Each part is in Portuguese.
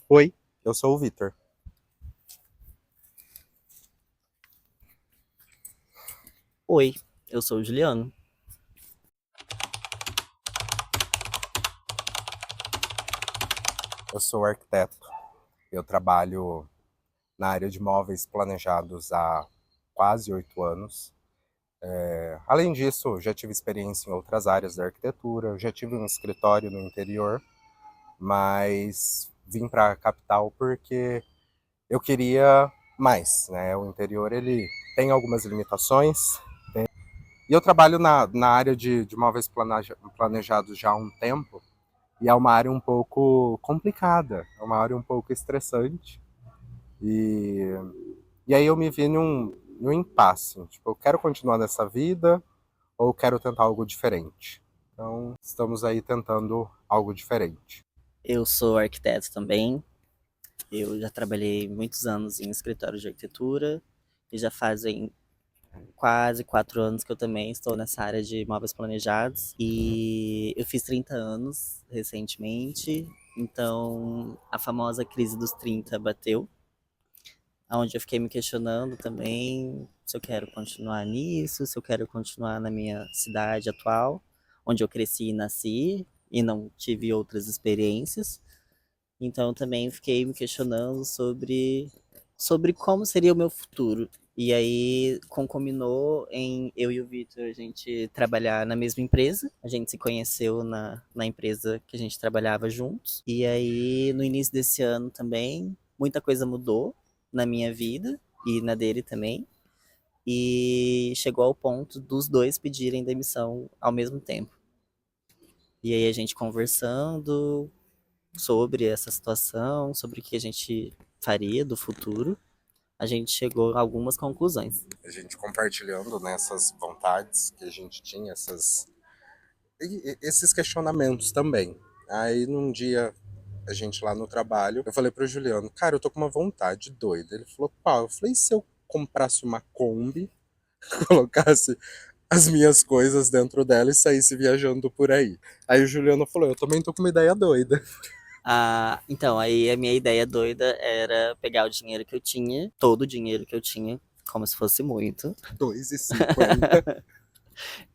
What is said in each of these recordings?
Oi, eu sou o Vitor. Oi, eu sou o Juliano. Eu sou arquiteto. Eu trabalho na área de móveis planejados há quase 8 anos. Além disso, já tive experiência em outras áreas da arquitetura, já tive um escritório no interior, mas vim para a capital porque eu queria mais, né? O interior ele tem algumas limitações e eu trabalho na área de móveis planejados já há um tempo. E é uma área um pouco complicada, é uma área um pouco estressante. E, e aí eu me vi num impasse. Tipo, eu quero continuar nessa vida ou quero tentar algo diferente? Então, estamos aí tentando algo diferente. Eu sou arquiteto também. Eu já trabalhei muitos anos em escritório de arquitetura e já fazem quase 4 anos que eu também estou nessa área de móveis planejados. E eu fiz 30 anos recentemente, então a famosa crise dos 30 bateu, onde eu fiquei me questionando também se eu quero continuar nisso, se eu quero continuar na minha cidade atual, onde eu cresci e nasci e não tive outras experiências. Então também fiquei me questionando sobre como seria o meu futuro. E aí concombinou em eu e o Vitor a gente trabalhar na mesma empresa. A gente se conheceu na empresa que a gente trabalhava juntos. E aí no início desse ano também muita coisa mudou na minha vida e na dele também. E chegou ao ponto dos dois pedirem demissão ao mesmo tempo. E aí a gente conversando, sobre essa situação, sobre o que a gente faria do futuro, a gente chegou a algumas conclusões. A gente compartilhando nessas vontades que a gente tinha, esses questionamentos também. Aí num dia a gente lá no trabalho, eu falei pro Juliano, cara, eu tô com uma vontade doida. Ele falou, qual? Eu falei, e se eu comprasse uma Kombi, colocasse as minhas coisas dentro dela e saísse viajando por aí? Aí o Juliano falou, eu também tô com uma ideia doida. Então, aí a minha ideia doida era pegar o dinheiro que eu tinha, todo o dinheiro que eu tinha, como se fosse muito, 2,50.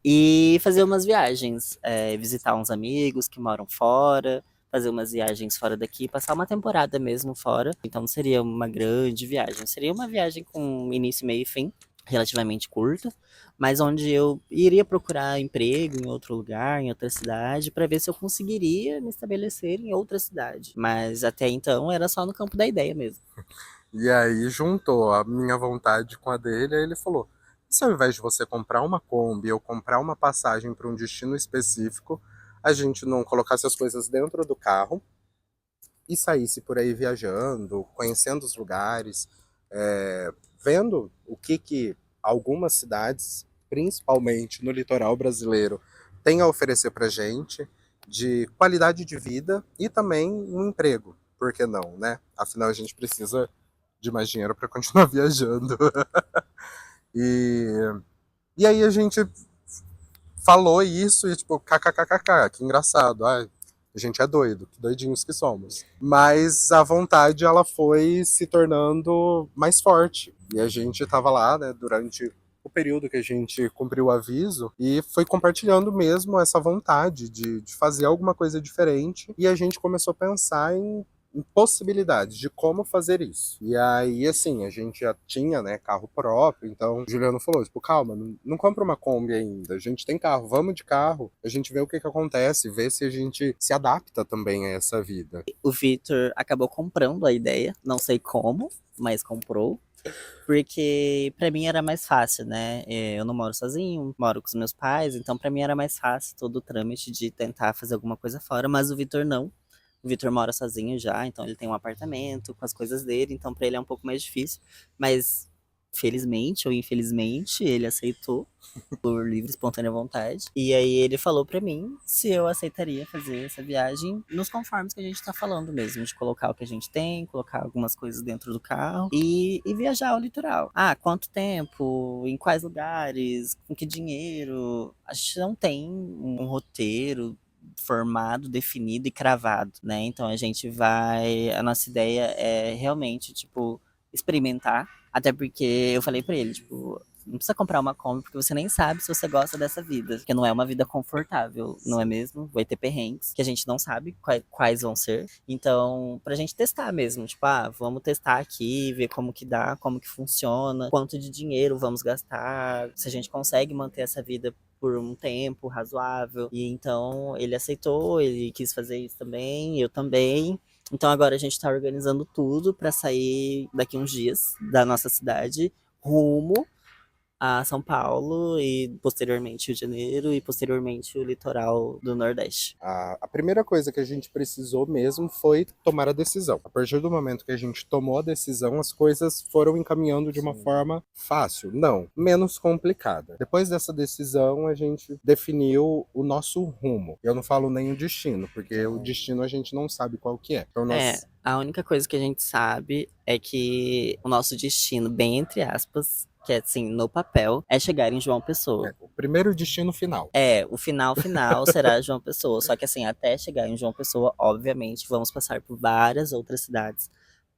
e fazer umas viagens, visitar uns amigos que moram fora, fazer umas viagens fora daqui, passar uma temporada mesmo fora. Então não seria uma grande viagem, seria uma viagem com início, meio e fim, relativamente curta, mas onde eu iria procurar emprego em outro lugar, em outra cidade, para ver se eu conseguiria me estabelecer em outra cidade. Mas até então era só no campo da ideia mesmo. E aí juntou a minha vontade com a dele, aí ele falou, e se ao invés de você comprar uma Kombi ou comprar uma passagem para um destino específico, a gente não colocasse as coisas dentro do carro e saísse por aí viajando, conhecendo os lugares, vendo o que algumas cidades, principalmente no litoral brasileiro, têm a oferecer para gente de qualidade de vida e também um emprego. Por que não, né? Afinal, a gente precisa de mais dinheiro para continuar viajando. E, e aí a gente falou isso e tipo, kkkk, que engraçado. Ah, a gente é doido, que doidinhos que somos. Mas a vontade ela foi se tornando mais forte. E a gente estava lá, né, durante o período que a gente cumpriu o aviso e foi compartilhando mesmo essa vontade de fazer alguma coisa diferente. E a gente começou a pensar em possibilidades de como fazer isso. E aí, assim, a gente já tinha, né, carro próprio, então o Juliano falou, tipo, calma, não compra uma Kombi ainda, a gente tem carro, vamos de carro, a gente vê o que que acontece, vê se a gente se adapta também a essa vida. O Victor acabou comprando a ideia, não sei como, mas comprou. Porque pra mim era mais fácil, né? Eu não moro sozinho, moro com os meus pais, então pra mim era mais fácil todo o trâmite de tentar fazer alguma coisa fora, mas o Vitor não. O Vitor mora sozinho já, então ele tem um apartamento com as coisas dele, então pra ele é um pouco mais difícil, mas felizmente ou infelizmente ele aceitou por livre e espontânea vontade. E aí ele falou pra mim se eu aceitaria fazer essa viagem nos conformes que a gente tá falando mesmo, de colocar o que a gente tem, colocar algumas coisas dentro do carro e viajar ao litoral. Ah, quanto tempo? Em quais lugares? Com que dinheiro? A gente não tem um roteiro formado, definido e cravado, né? Então a nossa ideia é realmente, tipo, experimentar, até porque eu falei pra ele, tipo, não precisa comprar uma Kombi porque você nem sabe se você gosta dessa vida, porque não é uma vida confortável, não é Sim. mesmo? Vai ter perrengues que a gente não sabe quais vão ser. Então, pra gente testar mesmo, tipo, vamos testar aqui, ver como que dá, como que funciona, quanto de dinheiro vamos gastar, se a gente consegue manter essa vida por um tempo razoável. E então ele aceitou, ele quis fazer isso também, eu também. Então agora a gente tá organizando tudo pra sair daqui uns dias da nossa cidade rumo a São Paulo e posteriormente Rio de Janeiro e posteriormente o litoral do Nordeste. A primeira coisa que a gente precisou mesmo foi tomar a decisão. A partir do momento que a gente tomou a decisão, as coisas foram encaminhando de uma forma fácil. Não, menos complicada. Depois dessa decisão, a gente definiu o nosso rumo. Eu não falo nem o destino, porque o destino a gente não sabe qual que é. Então A única coisa que a gente sabe é que o nosso destino, bem entre aspas, que é assim, no papel, é chegar em João Pessoa. o primeiro destino final. O final será João Pessoa. Só que assim, até chegar em João Pessoa, obviamente, vamos passar por várias outras cidades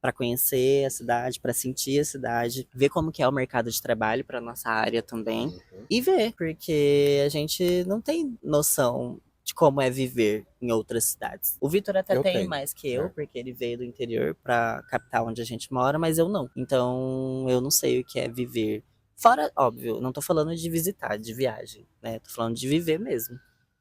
para conhecer a cidade, para sentir a cidade, ver como que é o mercado de trabalho para nossa área também e ver, porque a gente não tem noção de como é viver em outras cidades. O Vitor até Eu tem tenho. mais que eu, porque ele veio do interior para capital onde a gente mora, mas eu não. Então, eu não sei o que é viver. Fora, óbvio, não tô falando de visitar, de viagem, né? Tô falando de viver mesmo.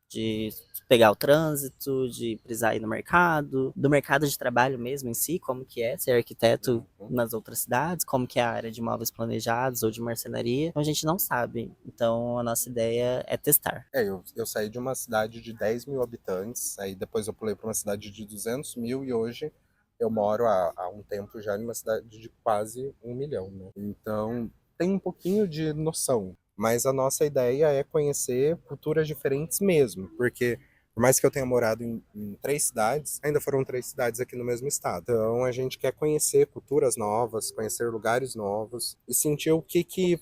De pegar o trânsito, de precisar ir no mercado, do mercado de trabalho mesmo em si, como que é ser arquiteto nas outras cidades, como que é a área de móveis planejados ou de marcenaria. Então a gente não sabe. Então a nossa ideia é testar. Eu saí de uma cidade de 10 mil habitantes, aí depois eu pulei para uma cidade de 200 mil e hoje eu moro há um tempo já em uma cidade de quase 1 milhão, né? Então tem um pouquinho de noção, mas a nossa ideia é conhecer culturas diferentes mesmo, porque por mais que eu tenha morado em 3 cidades, ainda foram 3 cidades aqui no mesmo estado. Então a gente quer conhecer culturas novas, conhecer lugares novos e sentir o que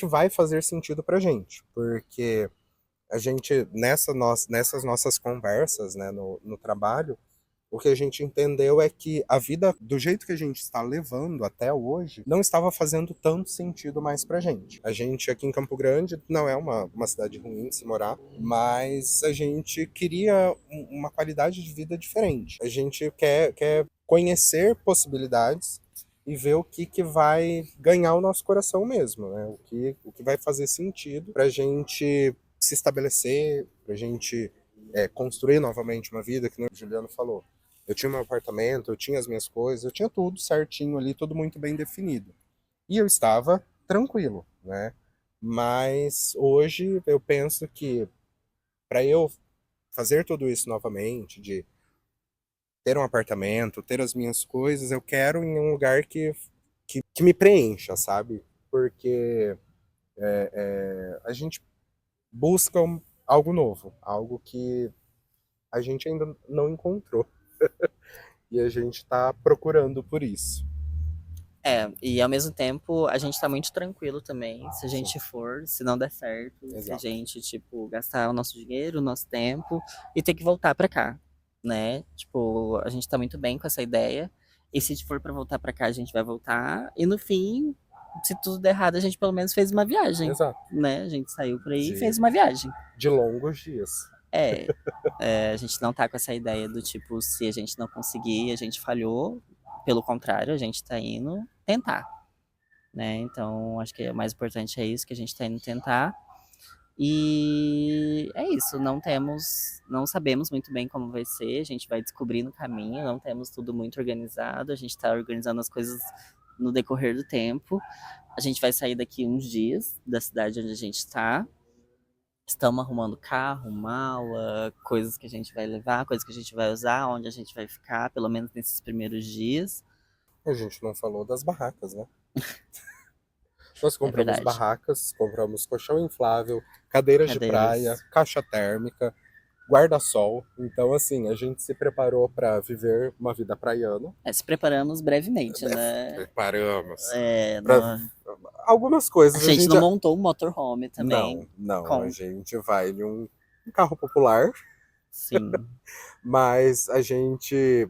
vai fazer sentido pra gente, porque a gente, nessas nossas conversas, né, no trabalho, o que a gente entendeu é que a vida, do jeito que a gente está levando até hoje, não estava fazendo tanto sentido mais pra gente. A gente aqui em Campo Grande não é uma cidade ruim de se morar, mas a gente queria uma qualidade de vida diferente. A gente quer conhecer possibilidades e ver o que vai ganhar o nosso coração mesmo, né? O que vai fazer sentido pra gente se estabelecer, pra gente construir novamente uma vida, que nem o Juliano falou. Eu tinha meu apartamento, eu tinha as minhas coisas, eu tinha tudo certinho ali, tudo muito bem definido. E eu estava tranquilo, né? Mas hoje eu penso que para eu fazer tudo isso novamente, de ter um apartamento, ter as minhas coisas, eu quero em um lugar que me preencha, sabe? Porque a gente busca algo novo, algo que a gente ainda não encontrou. E a gente está procurando por isso. E ao mesmo tempo a gente tá muito tranquilo também, se a Sim, gente for, se não der certo, se a exato. gente, tipo, gastar o nosso dinheiro, o nosso tempo e ter que voltar pra cá, né? Tipo, a gente tá muito bem com essa ideia. E se for pra voltar pra cá, a gente vai voltar. E no fim, se tudo der errado, a gente pelo menos fez uma viagem, Exato. né? A gente saiu por aí e De, fez uma viagem. de longos dias. É, a gente não tá com essa ideia do tipo, se a gente não conseguir, a gente falhou. Pelo contrário, a gente tá indo tentar, né? Então, acho que o mais importante é isso, que a gente tá indo tentar. E é isso, não sabemos muito bem como vai ser, a gente vai descobrir no caminho, não temos tudo muito organizado, a gente tá organizando as coisas no decorrer do tempo. A gente vai sair daqui uns dias da cidade onde a gente está. Estamos arrumando carro, mala, coisas que a gente vai levar, coisas que a gente vai usar, onde a gente vai ficar, pelo menos nesses primeiros dias. A gente não falou das barracas, né? Nós É compramos verdade. barracas, compramos colchão inflável, cadeiras de praia, Cadeiras. caixa térmica, guarda-sol. Então, assim, a gente se preparou para viver uma vida praiana. Se preparamos brevemente, né? Preparamos. Para Não, algumas a coisas a gente gente não montou um motorhome também. não, a Com, gente vai em um um carro popular, Sim. mas a gente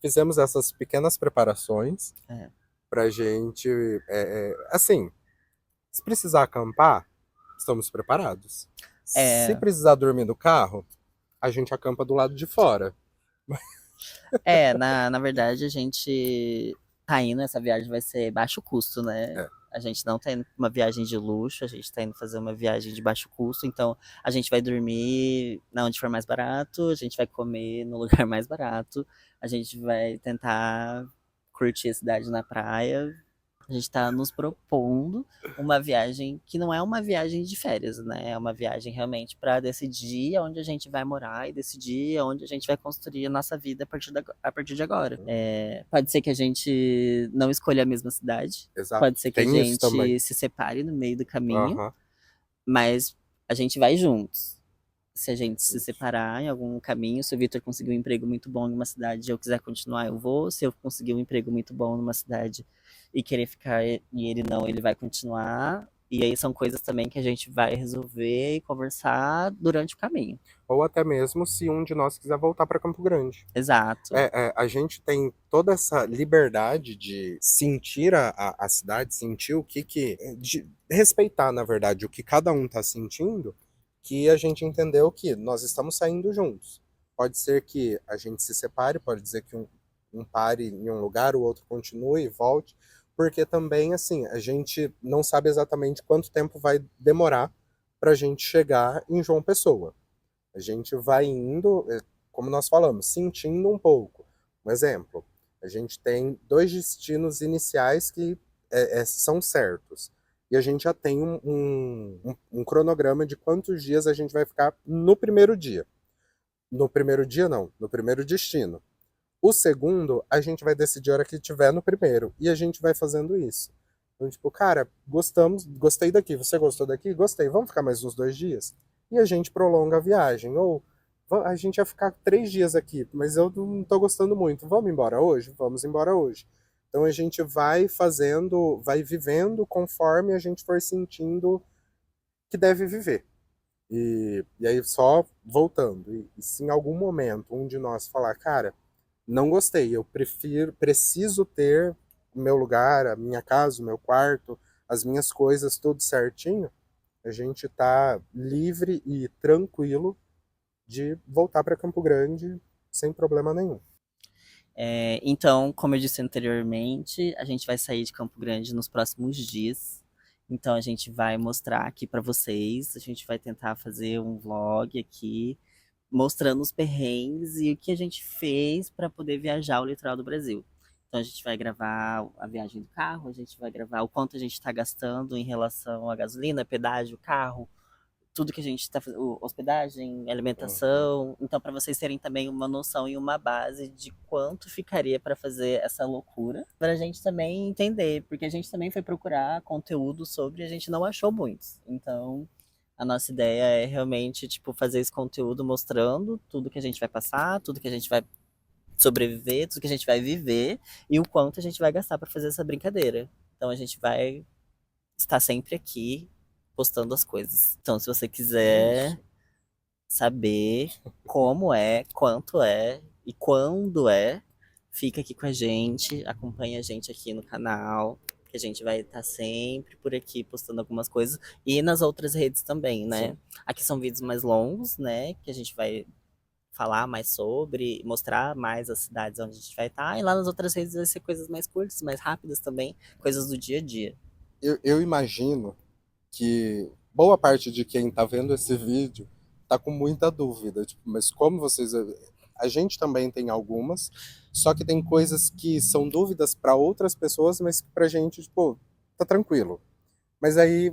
fizemos essas pequenas preparações É. pra gente, assim, se precisar acampar, estamos preparados. Se É, precisar dormir no carro, a gente acampa do lado de fora. na verdade, a gente tá indo, essa viagem vai ser baixo custo, né? É, A gente não tá indo pra uma viagem de luxo, a gente tá indo fazer uma viagem de baixo custo, então a gente vai dormir na onde for mais barato, a gente vai comer no lugar mais barato, a gente vai tentar curtir a cidade na praia. A gente está nos propondo uma viagem que não é uma viagem de férias, né? É uma viagem realmente para decidir onde a gente vai morar e decidir onde a gente vai construir a nossa vida a partir de agora. Pode ser que a gente não escolha a mesma cidade, exato. pode ser que a Tem isso também. gente se separe no meio do caminho, Aham. mas a gente vai juntos. Se a gente se Isso. separar em algum caminho, se o Vitor conseguir um emprego muito bom em uma cidade e eu quiser continuar, eu vou. Se eu conseguir um emprego muito bom numa cidade e querer ficar e ele não, ele vai continuar. E aí são coisas também que a gente vai resolver e conversar durante o caminho. Ou até mesmo se um de nós quiser voltar para Campo Grande. Exato. A gente tem toda essa liberdade de sentir a cidade, sentir o que de respeitar, na verdade, o que cada um está sentindo, que a gente entendeu que nós estamos saindo juntos. Pode ser que a gente se separe, pode dizer que um pare em um lugar, o outro continue e volte, porque também, assim, a gente não sabe exatamente quanto tempo vai demorar para a gente chegar em João Pessoa. A gente vai indo, como nós falamos, sentindo um pouco. Um exemplo, a gente tem dois destinos iniciais que são certos. E a gente já tem um cronograma de quantos dias a gente vai ficar no primeiro dia. No primeiro dia, não, no primeiro destino. O segundo, a gente vai decidir a hora que tiver no primeiro. E a gente vai fazendo isso. Então, tipo, cara, gostei daqui. Você gostou daqui? Gostei. Vamos ficar mais uns 2 dias? E a gente prolonga a viagem. Ou a gente ia ficar 3 dias aqui, mas eu não tô gostando muito. Vamos embora hoje? Vamos embora hoje. Então a gente vai fazendo, vai vivendo conforme a gente for sentindo que deve viver. E aí, só voltando, e se em algum momento um de nós falar, cara, não gostei, eu preciso ter o meu lugar, a minha casa, o meu quarto, as minhas coisas, tudo certinho, a gente tá livre e tranquilo de voltar para Campo Grande sem problema nenhum. Então, como eu disse anteriormente, a gente vai sair de Campo Grande nos próximos dias. Então, a gente vai mostrar aqui para vocês. A gente vai tentar fazer um vlog aqui, mostrando os perrengues e o que a gente fez para poder viajar o litoral do Brasil. Então, a gente vai gravar a viagem do carro, a gente vai gravar o quanto a gente está gastando em relação à gasolina, pedágio, carro, tudo que a gente está fazendo, hospedagem, Uhum. alimentação. Então, para vocês terem também uma noção e uma base de quanto ficaria para fazer essa loucura, para a gente também entender, porque a gente também foi procurar conteúdo sobre, e a gente não achou muitos. Então, a nossa ideia é realmente, tipo, fazer esse conteúdo mostrando tudo que a gente vai passar, tudo que a gente vai sobreviver, tudo que a gente vai viver e o quanto a gente vai gastar para fazer essa brincadeira. Então a gente vai estar sempre aqui postando as coisas. Então, se você É quiser isso. saber como é, quanto é e quando é, fica aqui com a gente, acompanha a gente aqui no canal, que a gente vai estar sempre por aqui postando algumas coisas e nas outras redes também, Sim. né? Aqui são vídeos mais longos, né, que a gente vai falar mais sobre, mostrar mais as cidades onde a gente vai estar, e lá nas outras redes vai ser coisas mais curtas, mais rápidas também, coisas do dia a dia. Eu imagino que boa parte de quem está vendo esse vídeo está com muita dúvida, tipo, mas como vocês, a gente também tem algumas, só que tem coisas que são dúvidas para outras pessoas, mas que para a gente, tipo, tá tranquilo. Mas aí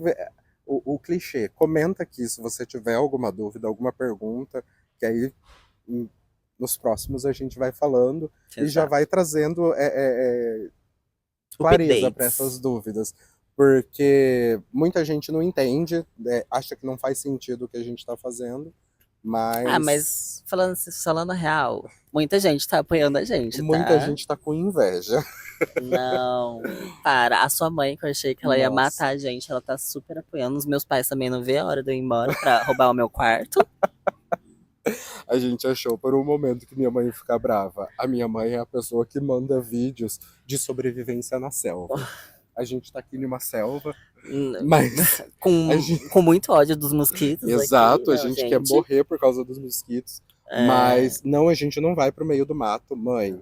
o clichê, comenta aqui se você tiver alguma dúvida, alguma pergunta, que aí em- nos próximos a gente vai falando e já Exato. vai trazendo clareza para Updates. essas dúvidas, porque muita gente não entende, acha que não faz sentido o que a gente está fazendo, Ah, mas mas falando a real, muita gente tá apoiando a gente, muita tá? gente está com inveja. Não, para. A sua mãe, que eu achei que ela ia matar Nossa, a gente, ela tá super apoiando. Os meus pais também não vê a hora de eu ir embora pra roubar o meu quarto. A gente achou por um momento que minha mãe ia ficar brava. A minha mãe é a pessoa que manda vídeos de sobrevivência na selva. A gente tá aqui numa selva, mas a gente... Com muito ódio dos mosquitos aqui, Exato, a não, gente quer gente. morrer por causa dos mosquitos. É, Mas não, a gente não vai pro meio do mato, mãe.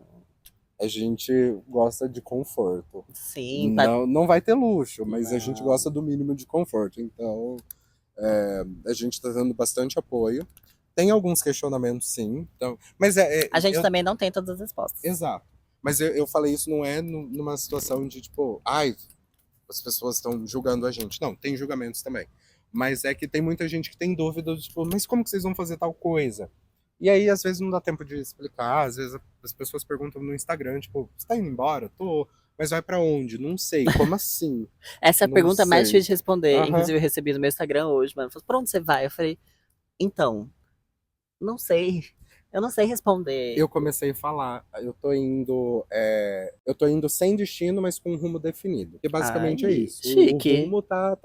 A gente gosta de conforto. sim, Não vai ter luxo, mas a gente não. gosta do mínimo de conforto. Então, a gente está dando bastante apoio. Tem alguns questionamentos, sim. Então, mas A gente também não tem todas as respostas. exato. Mas eu falei isso não é numa situação de tipo, ai, as pessoas estão julgando a gente. Não, tem julgamentos também. Mas é que tem muita gente que tem dúvida, tipo, mas como que vocês vão fazer tal coisa? E aí, às vezes, não dá tempo de explicar. Às vezes, as pessoas perguntam no Instagram, tipo, você tá indo embora? Tô. Mas vai pra onde? Não sei. Como assim? Essa é a Não pergunta mais sei. difícil de responder. Aham. Inclusive, eu recebi no meu Instagram hoje, mano. Falou, pra onde você vai? Eu falei, então, não sei. Eu não sei responder. Eu comecei a falar, eu tô indo sem destino, mas com um rumo definido. E basicamente é Ai, isso. O chique. rumo tá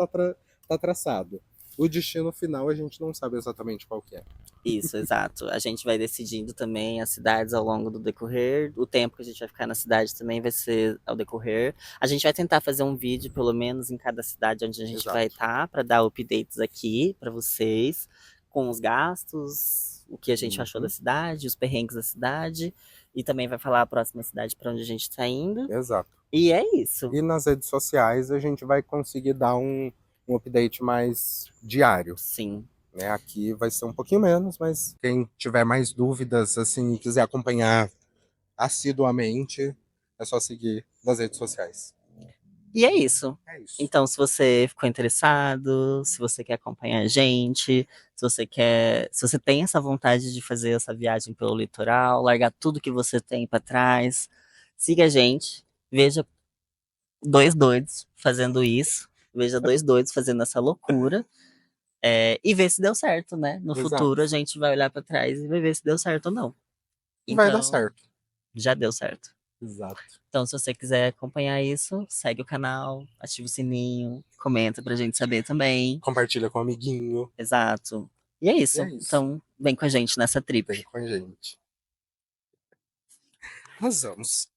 traçado. O destino final a gente não sabe exatamente qual que é. Isso, exato. A gente vai decidindo também as cidades ao longo do decorrer. O tempo que a gente vai ficar na cidade também vai ser ao decorrer. A gente vai tentar fazer um vídeo, pelo menos, em cada cidade onde a gente vai Exato. estar, para dar updates aqui para vocês, com os gastos, o que a gente achou da Uhum. cidade, os perrengues da cidade. E também vai falar a próxima cidade para onde a gente está indo. Exato. E é isso. E nas redes sociais a gente vai conseguir dar um update mais diário. Sim. Né? Aqui vai ser um pouquinho menos, mas quem tiver mais dúvidas assim e quiser acompanhar assiduamente, é só seguir nas redes sociais. E é isso. É isso. Então, se você ficou interessado, se você quer acompanhar a gente, se você tem essa vontade de fazer essa viagem pelo litoral, largar tudo que você tem para trás, siga a gente, veja dois doidos fazendo isso, veja dois doidos fazendo essa loucura, e ver se deu certo, né? No Exato. futuro a gente vai olhar para trás e vai ver se deu certo ou não. Vai dar Então, certo. já deu certo. Exato. Então, se você quiser acompanhar isso, segue o canal, ativa o sininho, comenta pra gente saber também. Compartilha com um amiguinho. Exato. E é E é isso. isso. Então, vem com a gente nessa Vem trip. com a gente. Nós vamos.